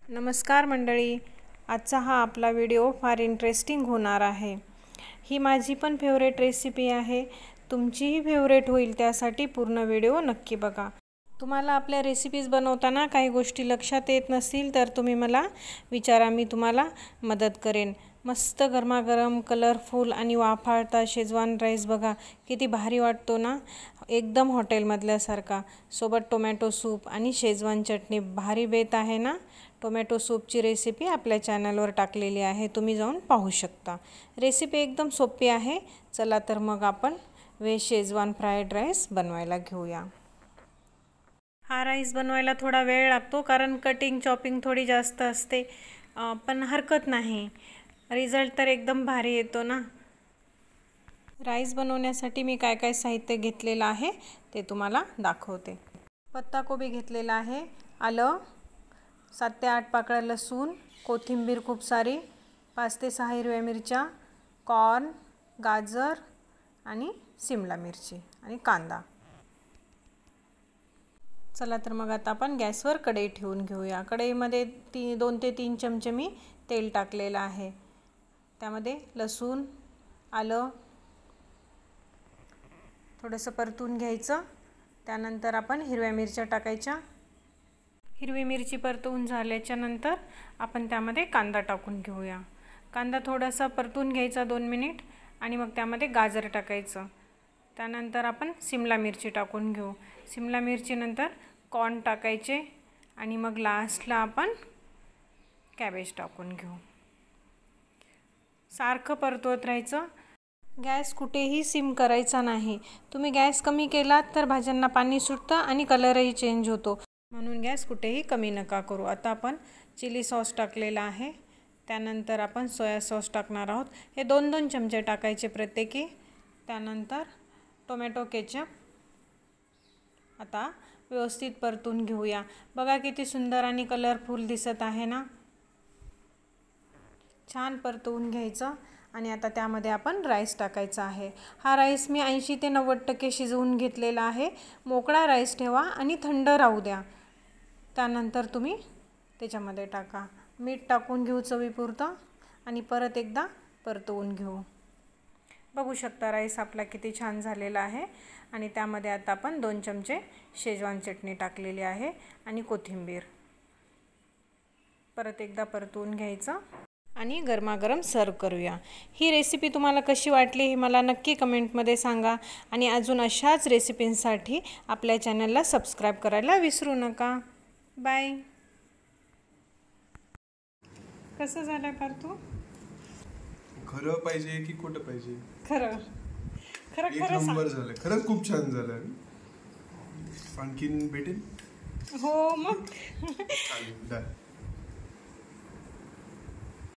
नमस्कार मंडळी, आजचा हा आपला व्हिडिओ फार इंटरेस्टिंग होणार आहे। ही माझी पण फेवरेट रेसिपी आहे, तुमचीही फेवरेट होईल, त्यासाठी पूर्ण व्हिडिओ नक्की बघा। तुम्हाला आपल्या रेसिपीज बनवताना काही गोष्टी लक्षात येत नसतील तर तुम्ही मला विचारा, मी तुम्हाला मदत करेन। मस्त गरमागरम कलरफुल आणि वाफाळता शेजवान राईस बघा किती भारी वाटतो ना, एकदम हॉटेलमधल्यासारखा। सोबत टोमॅटो सूप आणि शेजवान चटणी भारी बेत आहे ना। टोमॅटो सूपची रेसिपी आपल्या चॅनलवर टाकलेली आहे, तुम्ही जाऊन पाहू शकता। रेसिपी एकदम सोपी आहे। चला तर मग आपण व्हेज शेजवान फ्राईड राईस बनवायला घेऊया। हा राईस बनवायला थोडा वेळ लागतो कारण कटिंग चॉपिंग थोडी जास्त असते, पण हरकत नाही, रिझल्ट तर एकदम भारी येतो ना। राईस बनवण्यासाठी मी काय काय साहित्य घेतलेलं आहे ते तुम्हाला दाखवते। पत्ताकोबी घेतलेला आहे, आलं, 7 ते 8 पाकळ्या लसूण, कोथिंबीर खूप सारी, 5 ते 6 हिरव्या मिरच्या, कॉर्न, गाजर आणि शिमला मिरची आणि कांदा। चला तर मग आता आपण गॅसवर कढई ठेवून घेऊया। कढईमध्ये 2 ते 3 चमचे मी तेल टाकलेलं आहे। त्यामध्ये लसूण, आलं थोडंसं परतून घ्यायचं। त्यानंतर आपण हिरव्या मिरच्या टाकायच्या। हिरवी मिरची परतून झाल्याच्या नंतर आपण त्यामध्ये कांदा टाकून घेऊया। कांदा थोडासा परतून घ्यायचा 2 मिनिट आणि मग त्यामध्ये गाजर टाकायचं। त्यानंतर आपण शिमला मिरची टाकून घेऊ। शिमला मिरची नंतर कॉर्न टाकायचे आणि मग लास्टला आपण कॅबेज टाकून घेऊ। सारखं परतवत राहायचं। गॅस कुठेही सिम करायचा नाही। तुम्ही गॅस कमी केलात तर भाज्यांना पाणी सुटतं आणि कलरही चेंज होतो, म्हणून गॅस कुठेही कमी नका करू। आता आपण चिली सॉस टाकलेला आहे। त्यानंतर आपण सोया सॉस टाकणार आहोत, हे 2-2 चमचे टाकायचे प्रत्येकी। त्यानंतर टोमॅटो केचप आता व्यवस्थित परतून घेऊया। बघा किती सुंदर आणि कलरफुल दिसत आहे ना। छान परतवून घ्यायचं आणि आता त्यामध्ये आपण राईस टाकायचा आहे। हा राईस मी 80 ते 90% शिजवून घेतलेला आहे। मोकळा राईस ठेवा आणि थंड राहू द्या। त्यानंतर तुम्ही त्याच्यामध्ये टाका, मीठ टाकून घेऊ चवीपुरतं आणि परत एकदा परतवून घेऊ। बघू शकता राईस आपला किती छान झालेला आहे। आणि त्यामध्ये आता आपण 2 चमचे शेजवान चटणी टाकलेली आहे आणि कोथिंबीर। परत एकदा परतवून घ्यायचं आणि गरमागरम सर्व करूया। ही रेसिपी तुम्हाला कशी वाटली हे मला नक्की कमेंटमध्ये सांगा आणि अजून अशाच रेसिपींसाठी आपल्या चॅनलला सबस्क्राईब करायला विसरू नका। बाय। कसं झालं पार्थू? खरं पाहिजे की खोटं पाहिजे? खरं खरं एक खरं नंबर झालं, खरंच खूप छान झालं। आणखीन भेटेल? हो मग चालेल,